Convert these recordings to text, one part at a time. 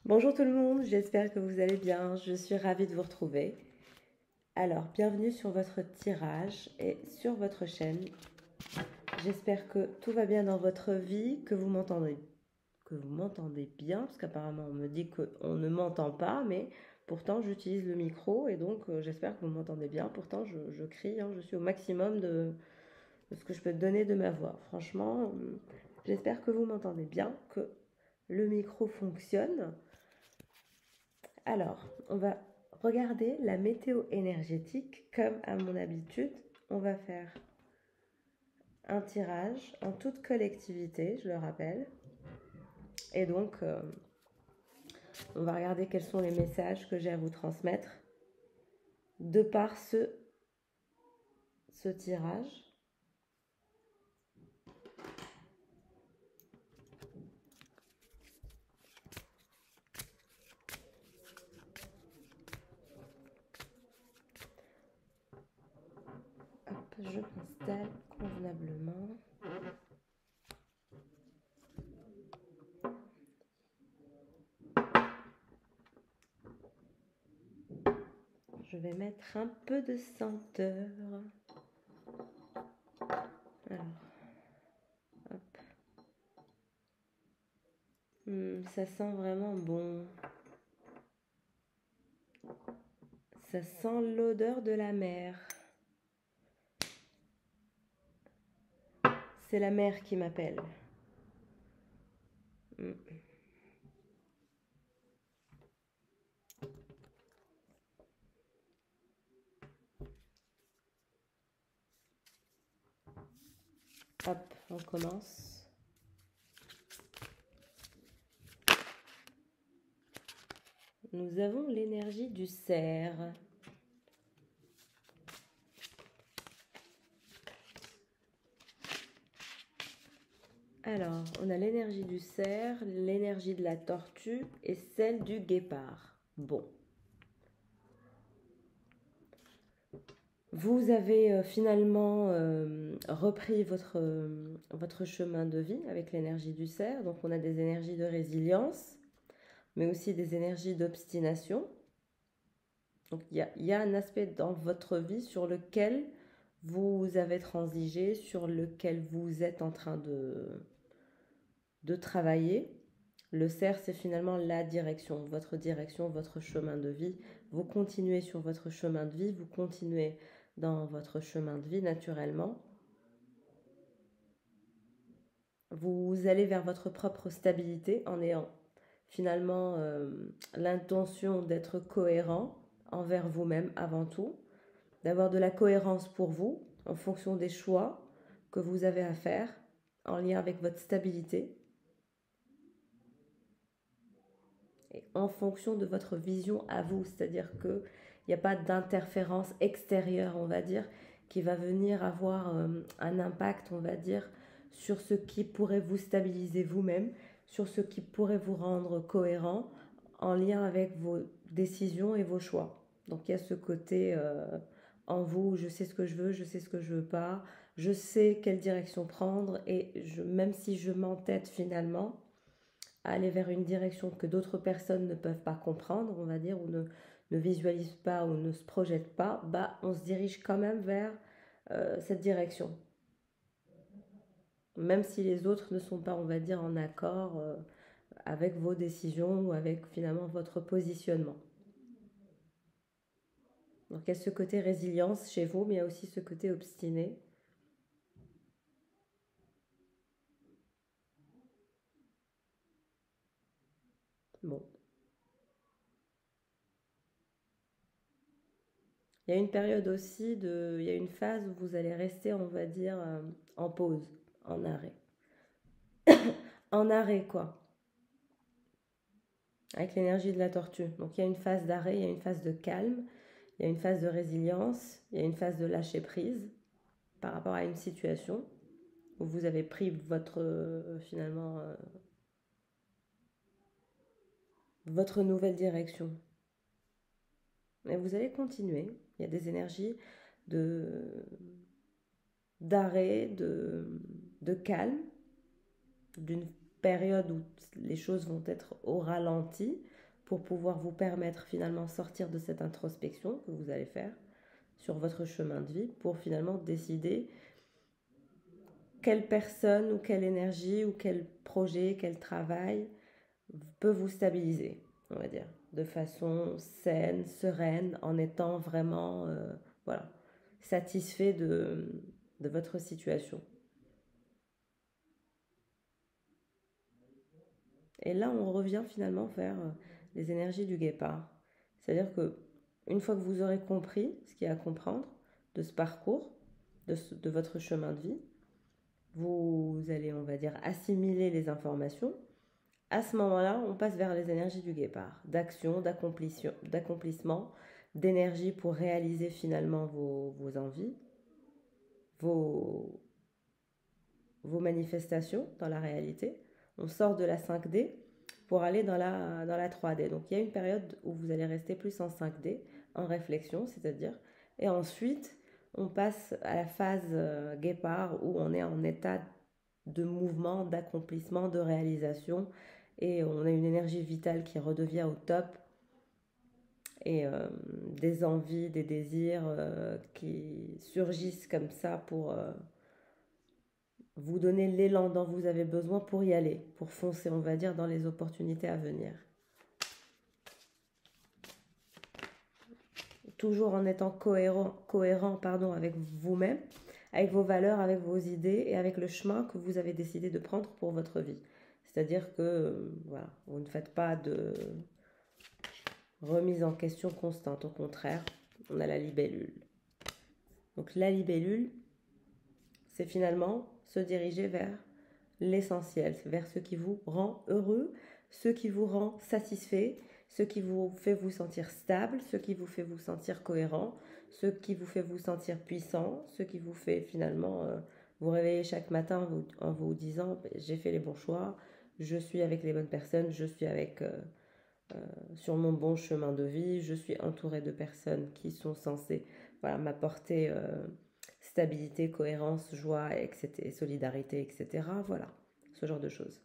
Bonjour tout le monde, j'espère que vous allez bien. Je suis ravie de vous retrouver. Alors, bienvenue sur votre tirage et sur votre chaîne. J'espère que tout va bien dans votre vie, que vous m'entendez bien, parce qu'apparemment on me dit qu'on ne m'entend pas, mais pourtant j'utilise le micro et donc j'espère que vous m'entendez bien. Pourtant je crie, hein, je suis au maximum de ce que je peux donner de ma voix. Franchement, j'espère que vous m'entendez bien, que le micro fonctionne. Alors, on va regarder la météo énergétique. Comme à mon habitude, on va faire un tirage en toute collectivité, je le rappelle. Et donc, on va regarder quels sont les messages que j'ai à vous transmettre de par ce tirage. Hop, je m'installe convenablement. Je vais mettre un peu de senteur. Alors, hop. Ça sent vraiment bon. Ça sent l'odeur de la mer. C'est la mer qui m'appelle. Hop, on commence. Nous avons l'énergie du cerf. Alors, on a l'énergie du cerf, l'énergie de la tortue et celle du guépard. Bon. Vous avez finalement repris votre chemin de vie avec l'énergie du cerf. Donc, on a des énergies de résilience, mais aussi des énergies d'obstination. Donc, il y a un aspect dans votre vie sur lequel vous avez transigé, sur lequel vous êtes en train de travailler. Le cerf, c'est finalement la direction, votre chemin de vie. Vous continuez sur votre chemin de vie, vous continuez dans votre chemin de vie naturellement. Vous allez vers votre propre stabilité en ayant finalement l'intention d'être cohérent envers vous-même avant tout, d'avoir de la cohérence pour vous en fonction des choix que vous avez à faire en lien avec votre stabilité et en fonction de votre vision à vous, c'est-à-dire qu'il n'y a pas d'interférence extérieure, on va dire, qui va venir avoir un impact, on va dire, sur ce qui pourrait vous stabiliser vous-même, sur ce qui pourrait vous rendre cohérent en lien avec vos décisions et vos choix. Donc il y a ce côté en vous, je sais ce que je veux, je sais ce que je veux pas, je sais quelle direction prendre et même si je m'entête finalement, à aller vers une direction que d'autres personnes ne peuvent pas comprendre, on va dire, ou ne visualisent pas ou ne se projettent pas, bah, on se dirige quand même vers cette direction. Même si les autres ne sont pas, on va dire, en accord avec vos décisions ou avec finalement votre positionnement. Donc il y a ce côté résilience chez vous, mais il y a aussi ce côté obstiné. Bon. Il y a une période aussi, il y a une phase où vous allez rester, on va dire, en pause, en arrêt. En arrêt, quoi. Avec l'énergie de la tortue. Donc il y a une phase d'arrêt, il y a une phase de calme, il y a une phase de résilience, il y a une phase de lâcher prise par rapport à une situation où vous avez pris votre finalement votre nouvelle direction. Et vous allez continuer. Il y a des énergies de d'arrêt, de calme, d'une période où les choses vont être au ralenti, pour pouvoir vous permettre finalement sortir de cette introspection que vous allez faire sur votre chemin de vie pour finalement décider quelle personne ou quelle énergie ou quel projet, quel travail peut vous stabiliser, on va dire, de façon saine, sereine, en étant vraiment voilà, satisfait de votre situation. Et là, on revient finalement vers les énergies du guépard. C'est-à-dire que une fois que vous aurez compris ce qu'il y a à comprendre de ce parcours, de votre chemin de vie, vous allez, on va dire, assimiler les informations. À ce moment-là, on passe vers les énergies du guépard, d'action, d'accomplissement, d'énergie pour réaliser finalement vos envies, vos manifestations dans la réalité. On sort de la 5D pour aller dans la 3D. Donc il y a une période où vous allez rester plus en 5D, en réflexion, c'est-à-dire, et ensuite on passe à la phase guépard où on est en état de mouvement, d'accomplissement, de réalisation, et on a une énergie vitale qui redevient au top, et des envies, des désirs qui surgissent comme ça pour vous donner l'élan dont vous avez besoin pour y aller, pour foncer, on va dire, dans les opportunités à venir. Toujours en étant cohérent avec vous-même, avec vos valeurs, avec vos idées et avec le chemin que vous avez décidé de prendre pour votre vie. C'est-à-dire que voilà, vous ne faites pas de remise en question constante. Au contraire, on a la libellule. Donc la libellule, c'est finalement se diriger vers l'essentiel, vers ce qui vous rend heureux, ce qui vous rend satisfait, ce qui vous fait vous sentir stable, ce qui vous fait vous sentir cohérent, ce qui vous fait vous sentir puissant, ce qui vous fait finalement vous réveiller chaque matin en vous disant j'ai fait les bons choix, je suis avec les bonnes personnes, je suis sur mon bon chemin de vie, je suis entourée de personnes qui sont censées m'apporter stabilité, cohérence, joie, etc., solidarité, etc. Voilà, ce genre de choses.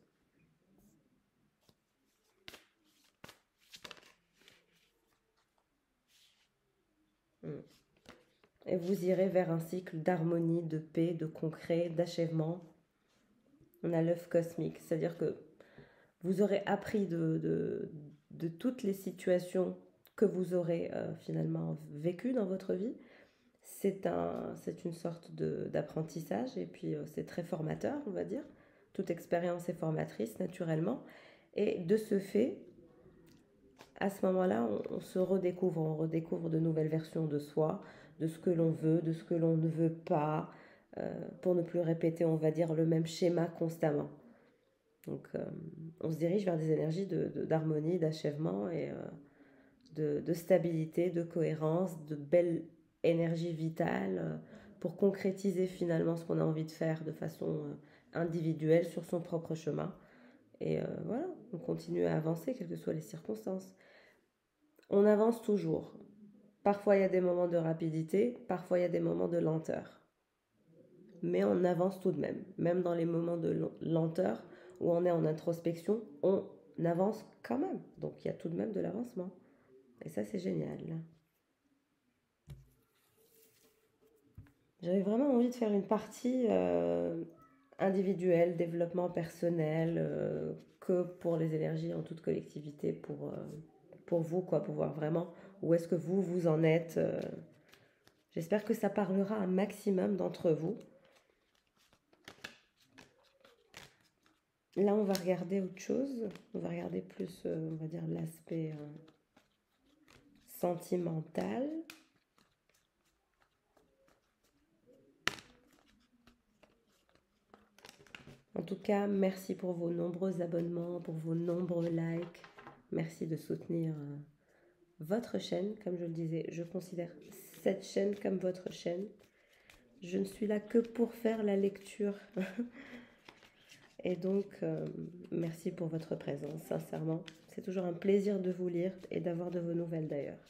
Et vous irez vers un cycle d'harmonie, de paix, de concret, d'achèvement. On a l'œuf cosmique, c'est-à-dire que vous aurez appris de toutes les situations que vous aurez finalement vécues dans votre vie. C'est une sorte d'apprentissage et puis c'est très formateur, on va dire. Toute expérience est formatrice naturellement. Et de ce fait, à ce moment-là, on se redécouvre, on redécouvre de nouvelles versions de soi, de ce que l'on veut, de ce que l'on ne veut pas, pour ne plus répéter, on va dire, le même schéma constamment. Donc, on se dirige vers des énergies d'harmonie, d'achèvement et de stabilité, de cohérence, de belle énergie vitale pour concrétiser finalement ce qu'on a envie de faire de façon individuelle sur son propre chemin. Et voilà, on continue à avancer, quelles que soient les circonstances. On avance toujours. Parfois, il y a des moments de rapidité, parfois, il y a des moments de lenteur. Mais on avance tout de même. Même dans les moments de lenteur où on est en introspection, on avance quand même. Donc, il y a tout de même de l'avancement. Et ça, c'est génial. J'avais vraiment envie de faire une partie individuelle, développement personnel, que pour les énergies en toute collectivité, pour vous, quoi, pour voir vraiment où est-ce que vous en êtes. J'espère que ça parlera un maximum d'entre vous. Là, on va regarder autre chose. On va regarder plus, on va dire, l'aspect sentimental. En tout cas, merci pour vos nombreux abonnements, pour vos nombreux likes. Merci de soutenir votre chaîne. Comme je le disais, je considère cette chaîne comme votre chaîne. Je ne suis là que pour faire la lecture. Et donc, merci pour votre présence, sincèrement. C'est toujours un plaisir de vous lire et d'avoir de vos nouvelles d'ailleurs.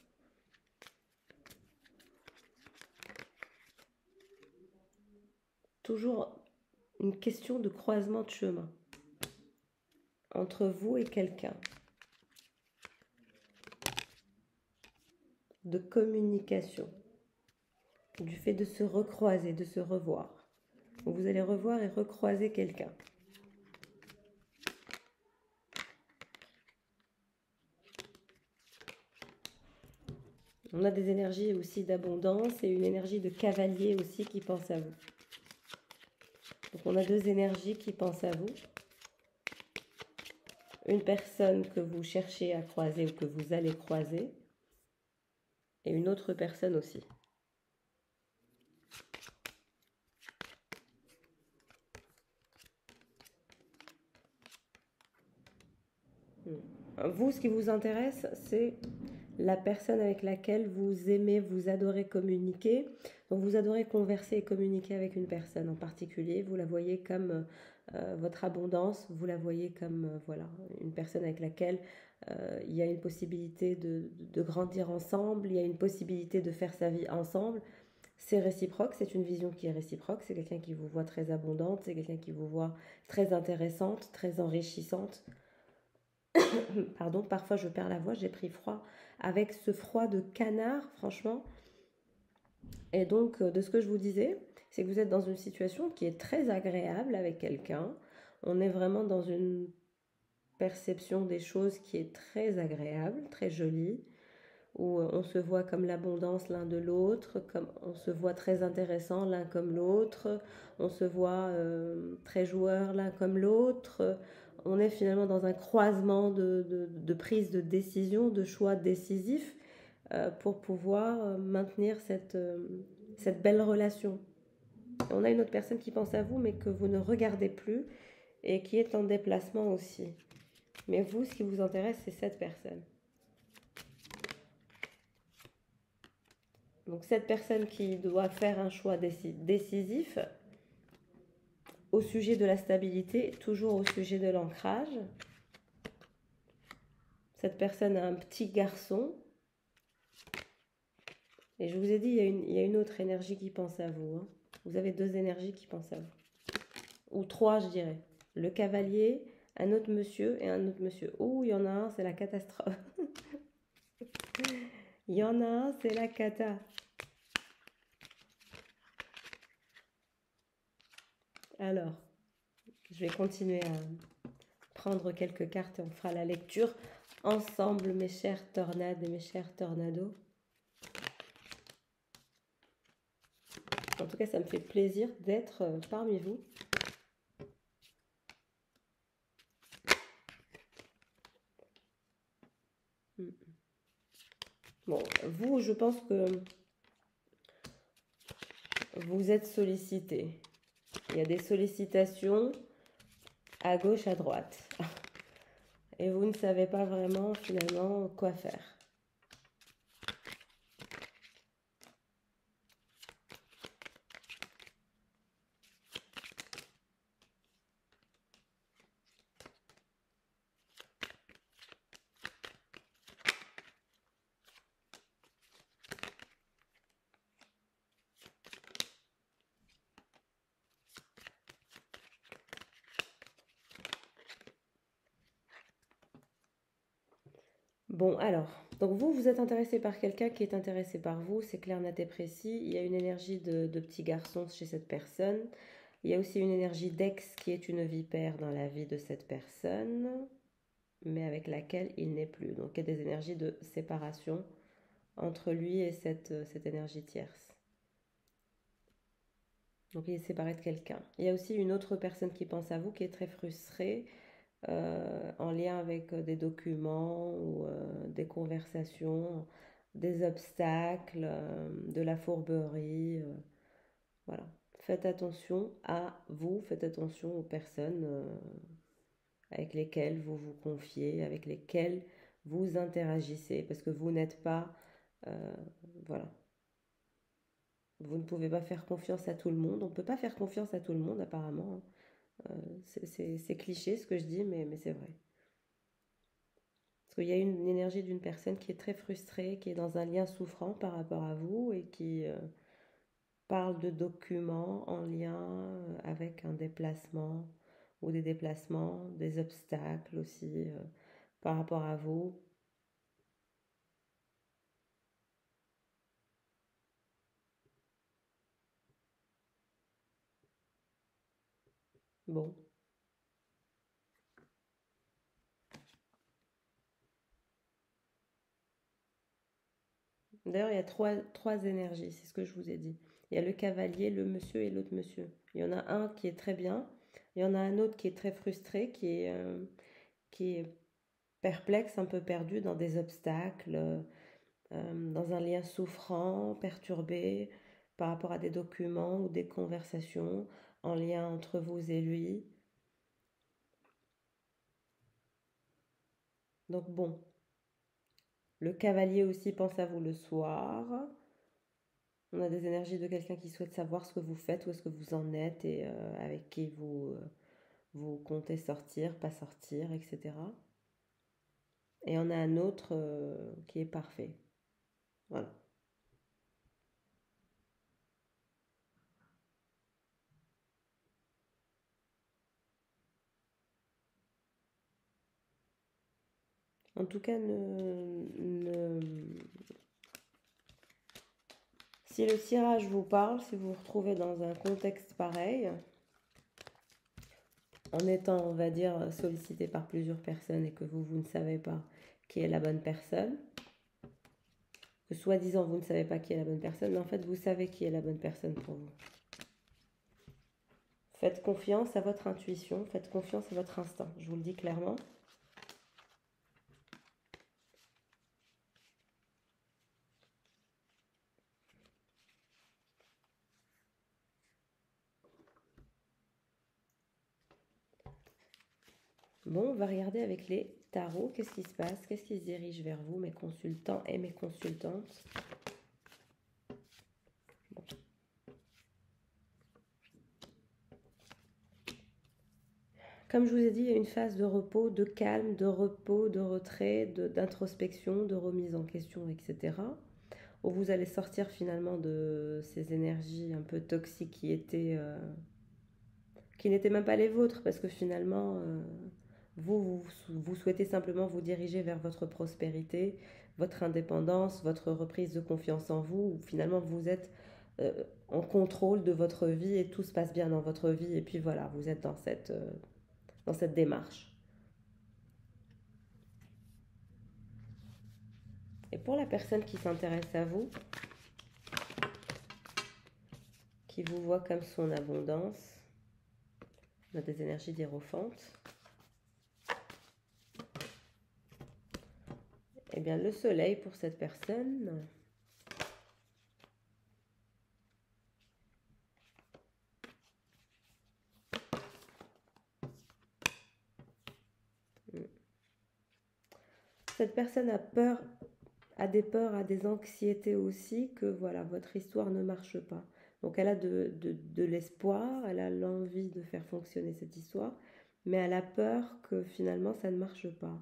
Toujours une question de croisement de chemin entre vous et quelqu'un. de communication, du fait de se recroiser, de se revoir. Vous allez revoir et recroiser quelqu'un. On a des énergies aussi d'abondance et une énergie de cavalier aussi qui pense à vous. Donc on a deux énergies qui pensent à vous. Une personne que vous cherchez à croiser ou que vous allez croiser. Et une autre personne aussi. Vous, ce qui vous intéresse, c'est la personne avec laquelle vous aimez, vous adorez communiquer. Donc vous adorez converser et communiquer avec une personne en particulier. Vous la voyez comme votre abondance, vous la voyez comme voilà, une personne avec laquelle il y a une possibilité de grandir ensemble, il y a une possibilité de faire sa vie ensemble. C'est réciproque, c'est une vision qui est réciproque, c'est quelqu'un qui vous voit très abondante, c'est quelqu'un qui vous voit très intéressante, très enrichissante. Pardon, parfois je perds la voix, j'ai pris froid avec ce froid de canard, franchement. Et donc, de ce que je vous disais, c'est que vous êtes dans une situation qui est très agréable avec quelqu'un. On est vraiment dans une perception des choses qui est très agréable, très jolie, où on se voit comme l'abondance l'un de l'autre, comme on se voit très intéressant l'un comme l'autre, on se voit très joueur l'un comme l'autre. On est finalement dans un croisement de prise de décision, de choix décisifs pour pouvoir maintenir cette belle relation. On a une autre personne qui pense à vous, mais que vous ne regardez plus et qui est en déplacement aussi. Mais vous, ce qui vous intéresse, c'est cette personne. Donc cette personne qui doit faire un choix décisif au sujet de la stabilité, toujours au sujet de l'ancrage. Cette personne a un petit garçon. Et je vous ai dit, il y a une autre énergie qui pense à vous. Hein. Vous avez deux énergies qui pensent à vous. Ou trois, je dirais. Le cavalier, un autre monsieur et un autre monsieur. Ouh, il y en a un, c'est la catastrophe. Il y en a un, c'est la cata. Alors, je vais continuer à prendre quelques cartes et on fera la lecture ensemble, mes chers tornades et mes chers tornados. En tout cas, ça me fait plaisir d'être parmi vous. Bon, vous, je pense que vous êtes sollicité. Il y a des sollicitations à gauche, à droite. Et vous ne savez pas vraiment, finalement, quoi faire. Bon, alors, donc vous êtes intéressé par quelqu'un qui est intéressé par vous, c'est clair, net et précis. Il y a une énergie de petit garçon chez cette personne. Il y a aussi une énergie d'ex qui est une vipère dans la vie de cette personne, mais avec laquelle il n'est plus. Donc il y a des énergies de séparation entre lui et cette énergie tierce. Donc il est séparé de quelqu'un. Il y a aussi une autre personne qui pense à vous, qui est très frustrée, en lien avec des documents ou des conversations, des obstacles, de la fourberie. Voilà. Faites attention à vous, faites attention aux personnes avec lesquelles vous vous confiez, avec lesquelles vous interagissez, parce que vous n'êtes pas... voilà. Vous ne pouvez pas faire confiance à tout le monde. On ne peut pas faire confiance à tout le monde, apparemment. C'est cliché ce que je dis, mais c'est vrai. Parce qu'il y a une énergie d'une personne qui est très frustrée, qui est dans un lien souffrant par rapport à vous et qui parle de documents en lien avec un déplacement ou des déplacements, des obstacles aussi par rapport à vous. Bon. D'ailleurs, il y a trois énergies, c'est ce que je vous ai dit. Il y a le cavalier, le monsieur et l'autre monsieur. Il y en a un qui est très bien, il y en a un autre qui est très frustré, qui est perplexe, un peu perdu dans des obstacles, dans un lien souffrant, perturbé par rapport à des documents ou des conversations en lien entre vous et lui. Donc bon, le cavalier aussi pense à vous le soir. On a des énergies de quelqu'un qui souhaite savoir ce que vous faites, où est-ce que vous en êtes et avec qui vous comptez sortir, pas sortir, etc. Et on a un autre qui est parfait. Voilà. En tout cas, si le tirage vous parle, si vous vous retrouvez dans un contexte pareil, en étant, on va dire, sollicité par plusieurs personnes et que vous ne savez pas qui est la bonne personne, que soi-disant vous ne savez pas qui est la bonne personne, mais en fait vous savez qui est la bonne personne pour vous. Faites confiance à votre intuition, faites confiance à votre instinct, je vous le dis clairement. Bon, on va regarder avec les tarots, qu'est-ce qui se passe, qu'est-ce qui se dirige vers vous, mes consultants et mes consultantes. Bon. Comme je vous ai dit, il y a une phase de repos, de calme, de repos, de retrait, d'introspection, de remise en question, etc. Où vous allez sortir finalement de ces énergies un peu toxiques qui n'étaient même pas les vôtres, parce que finalement, vous souhaitez simplement vous diriger vers votre prospérité, votre indépendance, votre reprise de confiance en vous, où finalement vous êtes en contrôle de votre vie et tout se passe bien dans votre vie, et puis voilà, vous êtes dans cette démarche. Et pour la personne qui s'intéresse à vous, qui vous voit comme son abondance, on a des énergies d'hiérophante. Eh bien, le soleil pour cette personne. Cette personne a peur, a des peurs, a des anxiétés aussi, que voilà, votre histoire ne marche pas. Donc elle a de l'espoir, elle a l'envie de faire fonctionner cette histoire, mais elle a peur que finalement ça ne marche pas.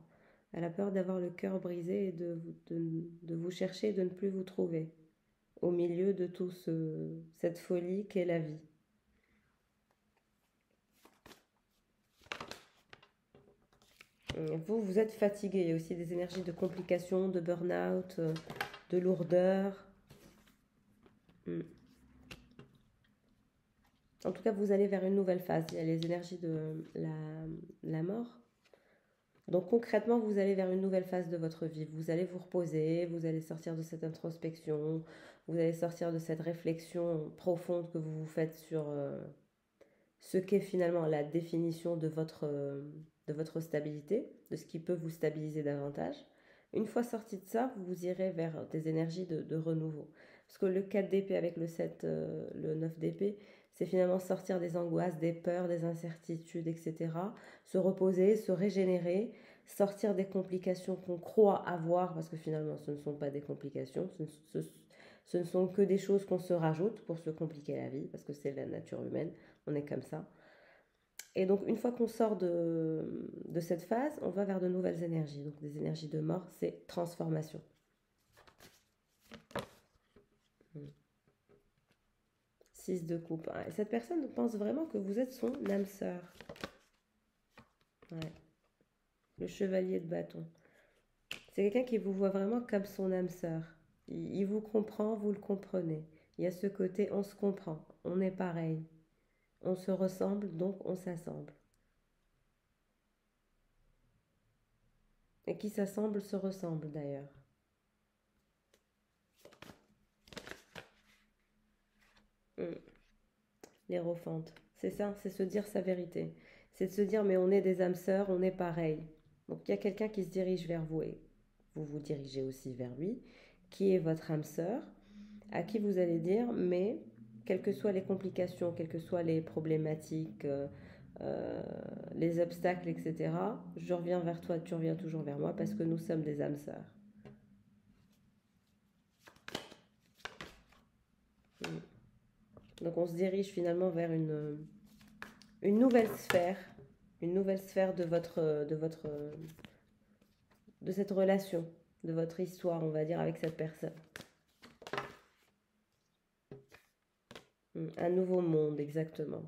Elle a peur d'avoir le cœur brisé et de vous chercher et de ne plus vous trouver au milieu de tout cette folie qu'est la vie. Vous êtes fatigué, il y a aussi des énergies de complications, de burn-out, de lourdeur. En tout cas, vous allez vers une nouvelle phase. Il y a les énergies de la mort. Donc concrètement, vous allez vers une nouvelle phase de votre vie. Vous allez vous reposer, vous allez sortir de cette introspection, vous allez sortir de cette réflexion profonde que vous vous faites sur ce qu'est finalement la définition de votre stabilité, de ce qui peut vous stabiliser davantage. Une fois sorti de ça, vous irez vers des énergies de renouveau. Parce que le 4 d'épée avec le 7, le 9 d'épée, c'est finalement sortir des angoisses, des peurs, des incertitudes, etc. Se reposer, se régénérer, sortir des complications qu'on croit avoir, parce que finalement ce ne sont pas des complications, ce ne sont que des choses qu'on se rajoute pour se compliquer la vie, parce que c'est la nature humaine, on est comme ça. Et donc une fois qu'on sort de cette phase, on va vers de nouvelles énergies. Donc des énergies de mort, c'est transformation. 6 de coupe. Et cette personne pense vraiment que vous êtes son âme sœur. Ouais. Le chevalier de bâton. C'est quelqu'un qui vous voit vraiment comme son âme sœur. Il vous comprend, vous le comprenez. Il y a ce côté, on se comprend, on est pareil. On se ressemble, donc on s'assemble. Et qui s'assemble se ressemble d'ailleurs. Hmm. L'hérophante. C'est ça, c'est se dire sa vérité. C'est de se dire, mais on est des âmes sœurs, on est pareil. Donc il y a quelqu'un qui se dirige vers vous et vous vous dirigez aussi vers lui, qui est votre âme sœur, à qui vous allez dire, mais quelles que soient les complications, quelles que soient les problématiques, euh, les obstacles, etc., je reviens vers toi, tu reviens toujours vers moi parce que nous sommes des âmes sœurs. Donc on se dirige finalement vers une nouvelle sphère de cette relation, de votre histoire, on va dire, avec cette personne. Un nouveau monde, exactement.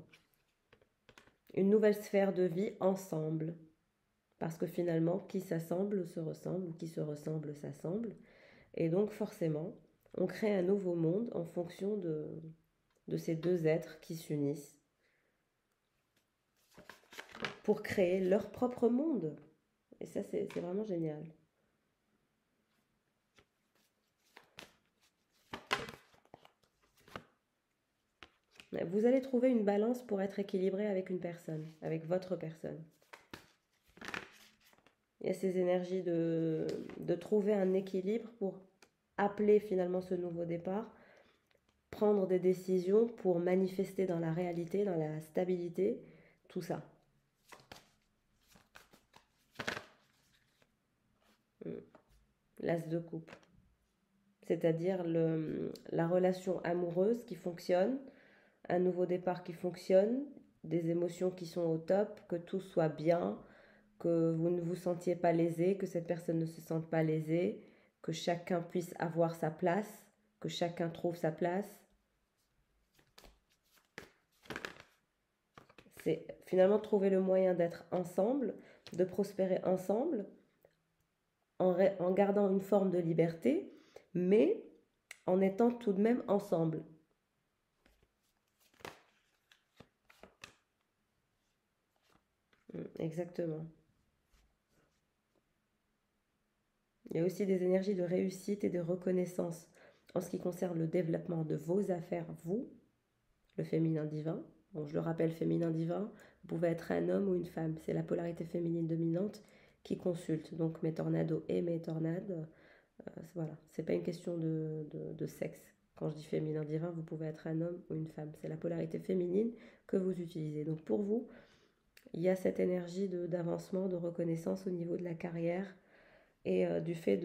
Une nouvelle sphère de vie ensemble. Parce que finalement, qui s'assemble se ressemble, ou qui se ressemble s'assemble. Et donc forcément, on crée un nouveau monde en fonction de ces deux êtres qui s'unissent pour créer leur propre monde. Et ça, c'est vraiment génial. Vous allez trouver une balance pour être équilibré avec une personne, avec votre personne. Il y a ces énergies de trouver un équilibre pour appeler finalement ce nouveau départ, prendre des décisions pour manifester dans la réalité, dans la stabilité, tout ça. L'as de coupe. C'est-à-dire la relation amoureuse qui fonctionne, un nouveau départ qui fonctionne, des émotions qui sont au top, que tout soit bien, que vous ne vous sentiez pas lésé, que cette personne ne se sente pas lésée, que chacun puisse avoir sa place, que chacun trouve sa place. C'est finalement trouver le moyen d'être ensemble, de prospérer ensemble, en gardant une forme de liberté, mais en étant tout de même ensemble. Exactement. Il y a aussi des énergies de réussite et de reconnaissance en ce qui concerne le développement de vos affaires, vous, le féminin divin. Bon, je le rappelle, féminin divin, vous pouvez être un homme ou une femme. C'est la polarité féminine dominante qui consulte. Donc mes tornados et mes tornades, voilà, c'est pas une question de sexe. Quand je dis féminin divin, vous pouvez être un homme ou une femme. C'est la polarité féminine que vous utilisez. Donc pour vous, il y a cette énergie d'avancement, de reconnaissance au niveau de la carrière et du fait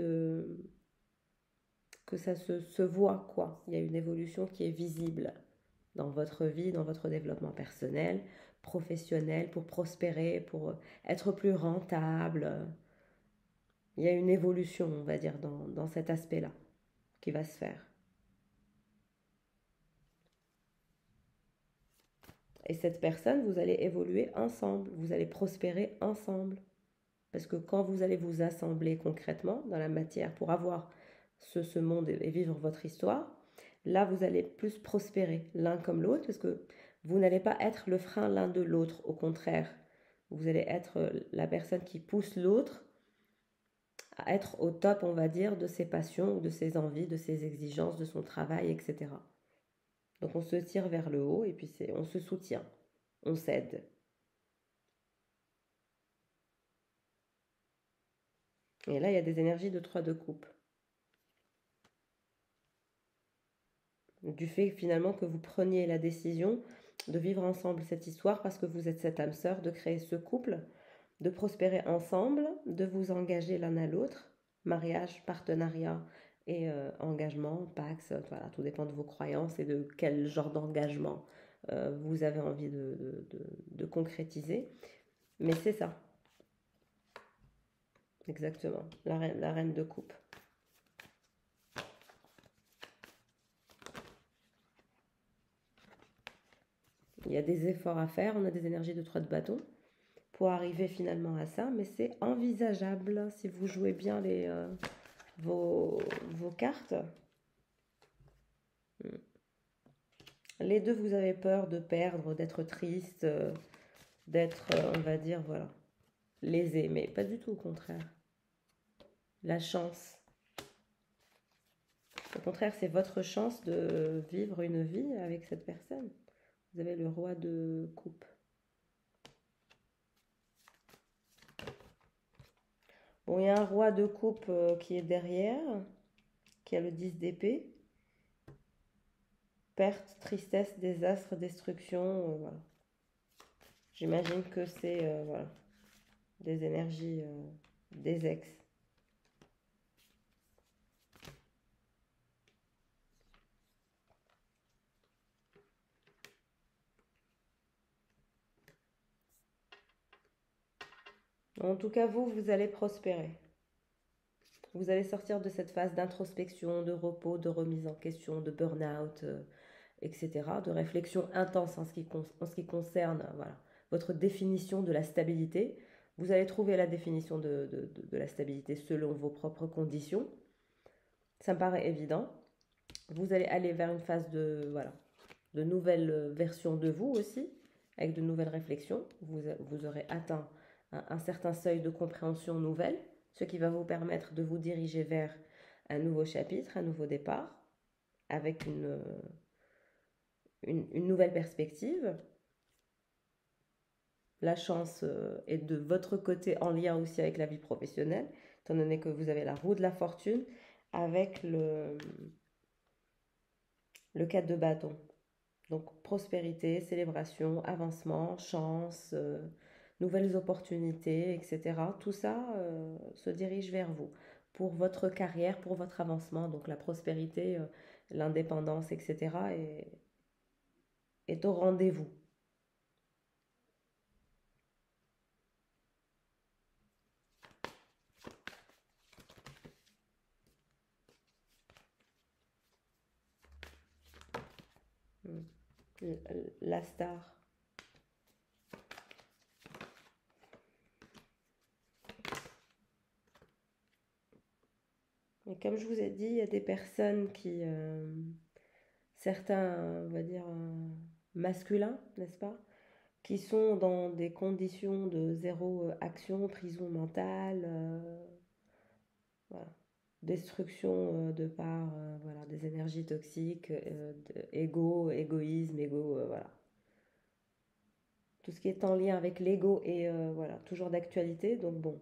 que ça se voit, quoi. Il y a une évolution qui est visible dans votre vie, dans votre développement personnel, professionnel, pour prospérer, pour être plus rentable. Il y a une évolution, on va dire, dans cet aspect-là qui va se faire. Et cette personne, vous allez évoluer ensemble, vous allez prospérer ensemble. Parce que quand vous allez vous assembler concrètement dans la matière pour avoir ce monde et vivre votre histoire, là, vous allez plus prospérer l'un comme l'autre, parce que vous n'allez pas être le frein l'un de l'autre, au contraire. Vous allez être la personne qui pousse l'autre à être au top, on va dire, de ses passions, de ses envies, de ses exigences, de son travail, etc. Donc on se tire vers le haut et puis on se soutient, on s'aide. Et là, il y a des énergies de 3 de coupe. Du fait finalement que vous preniez la décision de vivre ensemble cette histoire parce que vous êtes cette âme sœur, de créer ce couple, de prospérer ensemble, de vous engager l'un à l'autre, mariage, partenariat et engagement, pax, voilà, tout dépend de vos croyances et de quel genre d'engagement vous avez envie de concrétiser. Mais c'est ça, exactement, la reine de coupe. Il y a des efforts à faire, on a des énergies de 3 de bâton pour arriver finalement à ça, mais c'est envisageable si vous jouez bien vos cartes. Les deux, vous avez peur de perdre, d'être triste, d'être, on va dire, voilà, lésé, mais pas du tout, au contraire. La chance. Au contraire, c'est votre chance de vivre une vie avec cette personne. Vous avez le roi de coupe. Bon, il y a un roi de coupe qui est derrière, qui a le 10 d'épée. Perte, tristesse, désastre, destruction, voilà. J'imagine que c'est voilà, des énergies des ex. En tout cas, vous allez prospérer. Vous allez sortir de cette phase d'introspection, de repos, de remise en question, de burn-out, etc., de réflexion intense en ce qui concerne voilà, votre définition de la stabilité. Vous allez trouver la définition de la stabilité selon vos propres conditions. Ça me paraît évident. Vous allez aller vers une phase de, voilà, de nouvelles versions de vous aussi, avec de nouvelles réflexions. Vous aurez atteint un certain seuil de compréhension nouvelle, ce qui va vous permettre de vous diriger vers un nouveau chapitre, un nouveau départ, avec une nouvelle perspective. La chance est de votre côté en lien aussi avec la vie professionnelle, étant donné que vous avez la roue de la fortune avec le 4 de bâton. Donc prospérité, célébration, avancement, chance, nouvelles opportunités, etc. Tout ça se dirige vers vous pour votre carrière, pour votre avancement. Donc la prospérité, l'indépendance, etc. est au rendez-vous. La star. Et comme je vous ai dit, il y a des personnes qui, certains, on va dire, masculins, n'est-ce pas, qui sont dans des conditions de zéro action, prison mentale, voilà. Destruction de par voilà, des énergies toxiques, égoïsme, voilà. Tout ce qui est en lien avec l'ego est voilà, toujours d'actualité, donc bon.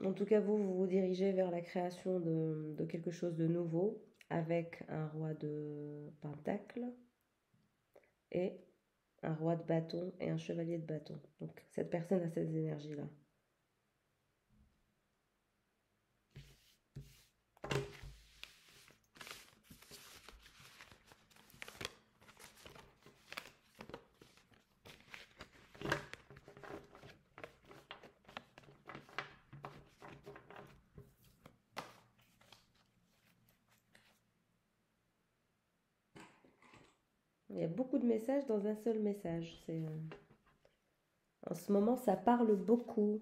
En tout cas, vous vous dirigez vers la création de quelque chose de nouveau avec un roi de pentacle et un roi de bâton et un chevalier de bâton. Donc cette personne a ces énergies-là. Il y a beaucoup de messages dans un seul message. En ce moment, ça parle beaucoup.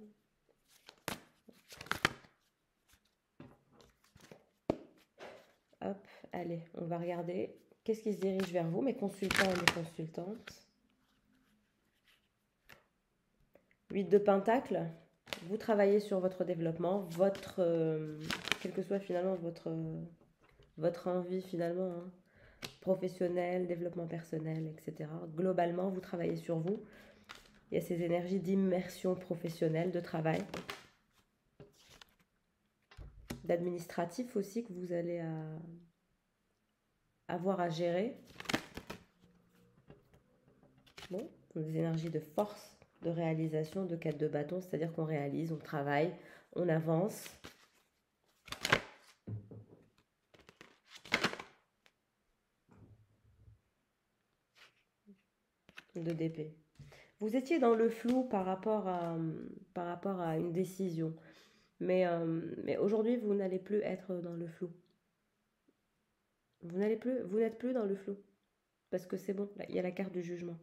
Hop, allez, on va regarder. Qu'est-ce qui se dirige vers vous, mes consultants et mes consultantes? 8 de Pentacle. Vous travaillez sur votre développement, quelle que soit finalement votre envie finalement, hein, professionnelle, développement personnel, etc. Globalement, vous travaillez sur vous. Il y a ces énergies d'immersion professionnelle, de travail, d'administratif aussi que vous allez avoir à gérer. Bon, des énergies de force, de réalisation, de 4 de bâton, c'est-à-dire qu'on réalise, on travaille, on avance. De d'épée. Vous étiez dans le flou par rapport à une décision. Mais aujourd'hui, vous n'allez plus être dans le flou. Vous n'êtes plus dans le flou. Parce que c'est bon, là, il y a la carte du jugement.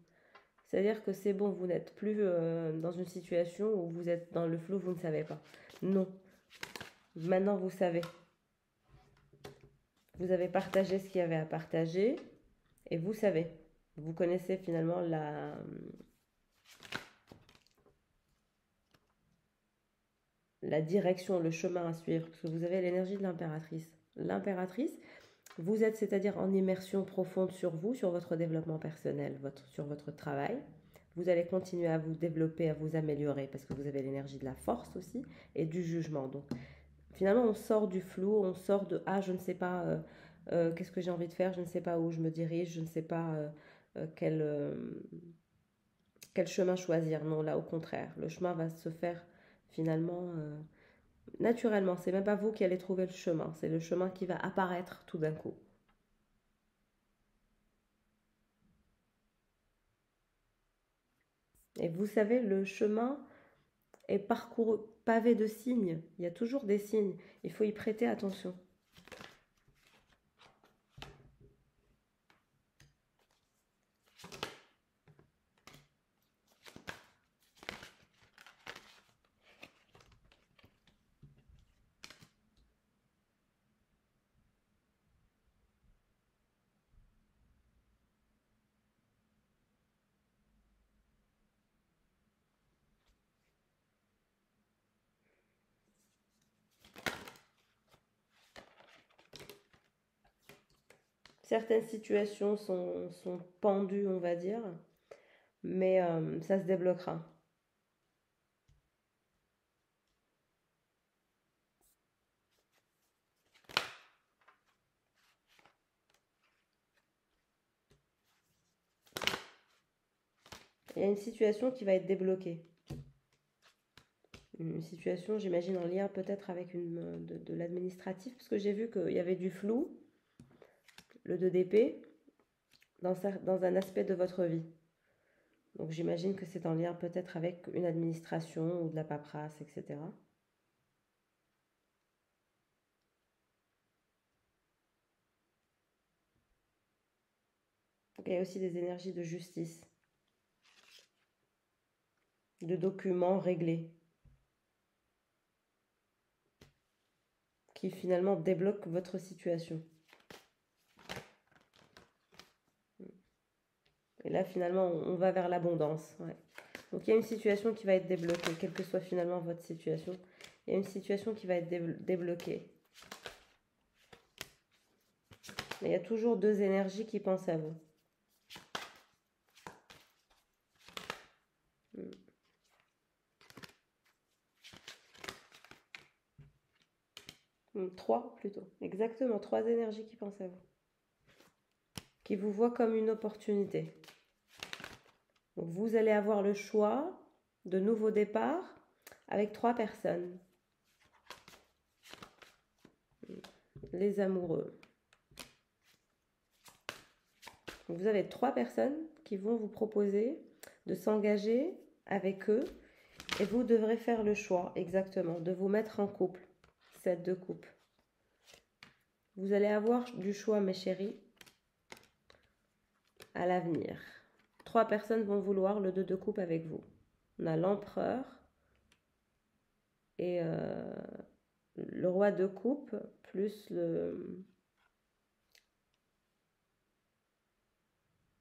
C'est-à-dire que c'est bon, vous n'êtes plus dans une situation où vous êtes dans le flou, vous ne savez pas. Non. Maintenant, vous savez. Vous avez partagé ce qu'il y avait à partager et vous savez. Vous connaissez finalement la direction, le chemin à suivre, parce que vous avez l'énergie de l'impératrice. L'impératrice, vous êtes, c'est-à-dire en immersion profonde sur vous, sur votre développement personnel, sur votre travail. Vous allez continuer à vous développer, à vous améliorer, parce que vous avez l'énergie de la force aussi et du jugement. Donc, finalement, on sort du flou, on sort de je ne sais pas qu'est-ce que j'ai envie de faire, je ne sais pas où je me dirige, je ne sais pas quel chemin choisir. Non, là, au contraire, le chemin va se faire finalement naturellement. C'est même pas vous qui allez trouver le chemin, c'est le chemin qui va apparaître tout d'un coup. Et vous savez, le chemin est parcouru, pavé de signes. Il y a toujours des signes. Il faut y prêter attention. Certaines situations sont pendues, on va dire, mais ça se débloquera. Il y a une situation qui va être débloquée. Une situation, j'imagine, en lien peut-être avec de l'administratif, parce que j'ai vu qu'il y avait du flou, le 2 d'épée, dans un aspect de votre vie. Donc j'imagine que c'est en lien peut-être avec une administration ou de la paperasse, etc. Donc il y a aussi des énergies de justice, de documents réglés, qui finalement débloquent votre situation. Et là, finalement, on va vers l'abondance. Ouais. Donc, il y a une situation qui va être débloquée, quelle que soit finalement votre situation. Il y a une situation qui va être débloquée. Mais il y a toujours deux énergies qui pensent à vous. Trois plutôt. Exactement, trois énergies qui pensent à vous. Qui vous voient comme une opportunité. Donc, vous allez avoir le choix de nouveau départ avec trois personnes. Les amoureux. Donc, vous avez trois personnes qui vont vous proposer de s'engager avec eux et vous devrez faire le choix exactement de vous mettre en couple. 7 de coupe. Vous allez avoir du choix, mes chéris, à l'avenir. Trois personnes vont vouloir le 2 de coupe avec vous. On a l'empereur et le roi de coupe plus le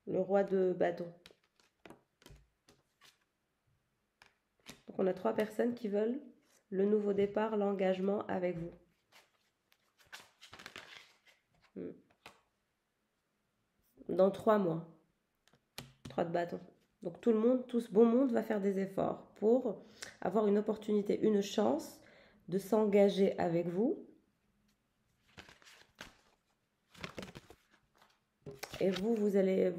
roi de bâton. Donc on a trois personnes qui veulent le nouveau départ, l'engagement avec vous. Dans 3 mois. 3 de bâton. Donc tout le monde, tout ce bon monde va faire des efforts pour avoir une opportunité, une chance de s'engager avec vous. Et vous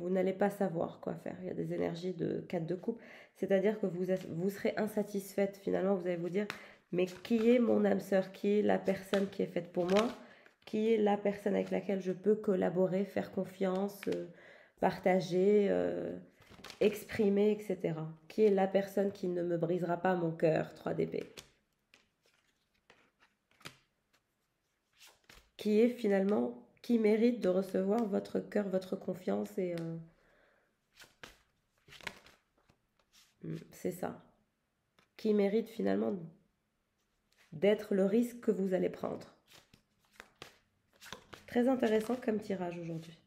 n'allez pas savoir quoi faire. Il y a des énergies de 4 de coupe. C'est-à-dire que vous serez insatisfaite. Finalement, vous allez vous dire, mais qui est mon âme sœur? Qui est la personne qui est faite pour moi? Qui est la personne avec laquelle je peux collaborer, faire confiance, partager, exprimer, etc. Qui est la personne qui ne me brisera pas mon cœur? 3 d'épée. Qui est finalement... qui mérite de recevoir votre cœur, votre confiance et C'est ça. Qui mérite finalement d'être le risque que vous allez prendre. Très intéressant comme tirage aujourd'hui.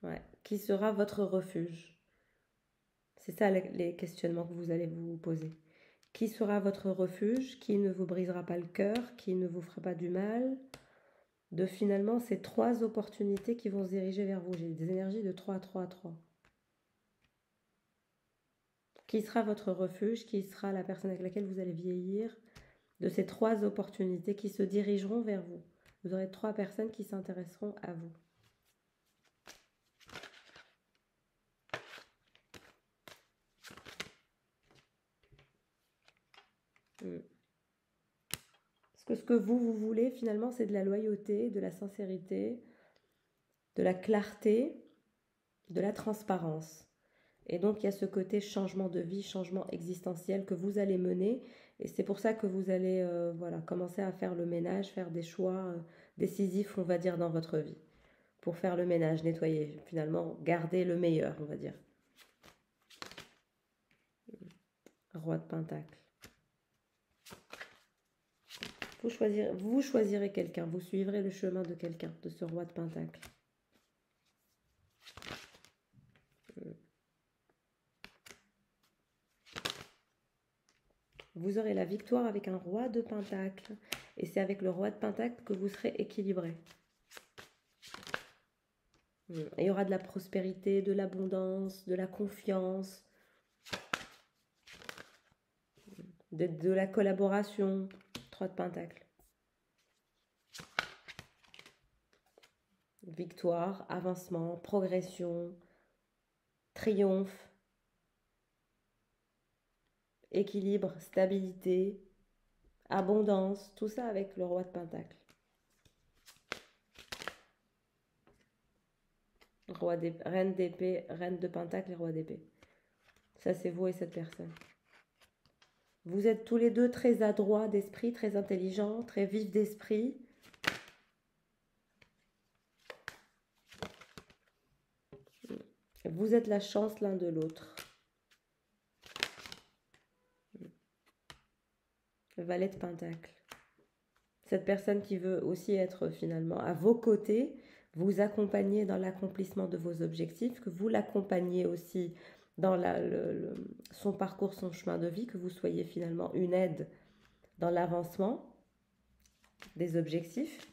Ouais. Qui sera votre refuge? C'est ça les questionnements que vous allez vous poser. Qui sera votre refuge? Qui ne vous brisera pas le cœur? Qui ne vous fera pas du mal? De finalement ces 3 opportunités qui vont se diriger vers vous. J'ai des énergies de 3 à 3 à 3. Qui sera votre refuge? Qui sera la personne avec laquelle vous allez vieillir? De ces 3 opportunités qui se dirigeront vers vous. Vous aurez 3 personnes qui s'intéresseront à vous. Parce que ce que vous voulez finalement, c'est de la loyauté, de la sincérité, de la clarté, de la transparence. Et donc, il y a ce côté changement de vie, changement existentiel que vous allez mener. Et c'est pour ça que vous allez voilà, commencer à faire le ménage, faire des choix décisifs, on va dire, dans votre vie. Pour faire le ménage, nettoyer, finalement, garder le meilleur, on va dire. Roi de Pentacle. Vous choisirez quelqu'un, vous suivrez le chemin de quelqu'un, de ce Roi de Pentacle. Vous aurez la victoire avec un Roi de Pentacle. Et c'est avec le Roi de Pentacle que vous serez équilibré. Et il y aura de la prospérité, de l'abondance, de la confiance, de la collaboration. 3 de Pentacle. Victoire, avancement, progression, triomphe, équilibre, stabilité, abondance, tout ça avec le Roi de Pentacle. Reine d'épée, reine de Pentacle et Roi d'épée. Ça, c'est vous et cette personne. Vous êtes tous les deux très adroits d'esprit, très intelligents, très vifs d'esprit. Vous êtes la chance l'un de l'autre. Valet de Pentacle. Cette personne qui veut aussi être finalement à vos côtés, vous accompagner dans l'accomplissement de vos objectifs, que vous l'accompagnez aussi dans son parcours, son chemin de vie, que vous soyez finalement une aide dans l'avancement des objectifs.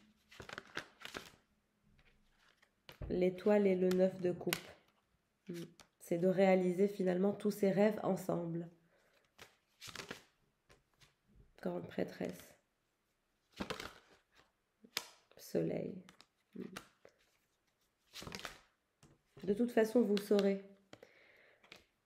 L'étoile et le 9 de coupe. C'est de réaliser finalement tous ces rêves ensemble. Grande prêtresse. Soleil. De toute façon, vous saurez.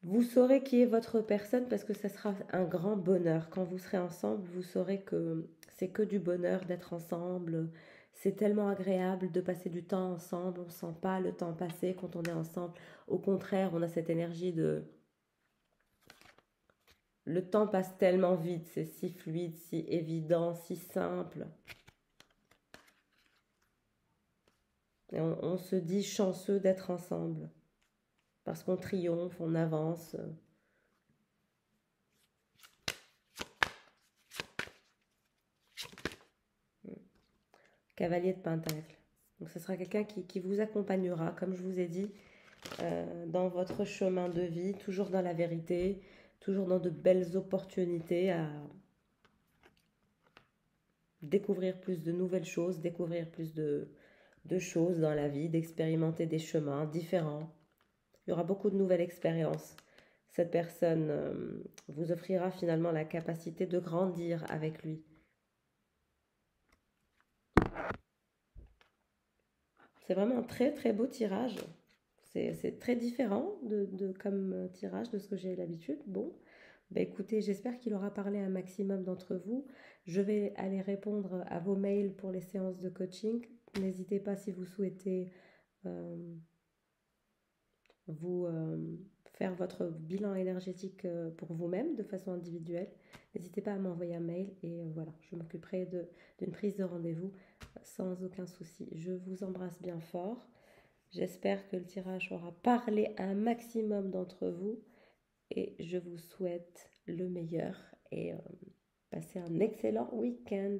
Vous saurez qui est votre personne parce que ça sera un grand bonheur. Quand vous serez ensemble, vous saurez que c'est que du bonheur d'être ensemble. C'est tellement agréable de passer du temps ensemble. On ne sent pas le temps passer quand on est ensemble. Au contraire, on a cette énergie de... Le temps passe tellement vite. C'est si fluide, si évident, si simple. Et on se dit chanceux d'être ensemble. Parce qu'on triomphe, on avance. Cavalier de Pentacle. Donc ce sera quelqu'un qui vous accompagnera, comme je vous ai dit, dans votre chemin de vie, toujours dans la vérité, toujours dans de belles opportunités à découvrir plus de nouvelles choses, découvrir plus de choses dans la vie, d'expérimenter des chemins différents. Il y aura beaucoup de nouvelles expériences. Cette personne vous offrira finalement la capacité de grandir avec lui. C'est vraiment un très très beau tirage. C'est très différent comme tirage de ce que j'ai l'habitude. Bon, bah écoutez, j'espère qu'il aura parlé à un maximum d'entre vous. Je vais aller répondre à vos mails pour les séances de coaching. N'hésitez pas si vous souhaitez faire votre bilan énergétique pour vous-même de façon individuelle. N'hésitez pas à m'envoyer un mail et voilà, je m'occuperai d'une prise de rendez-vous sans aucun souci. Je vous embrasse bien fort. J'espère que le tirage aura parlé à un maximum d'entre vous et je vous souhaite le meilleur et passez un excellent week-end.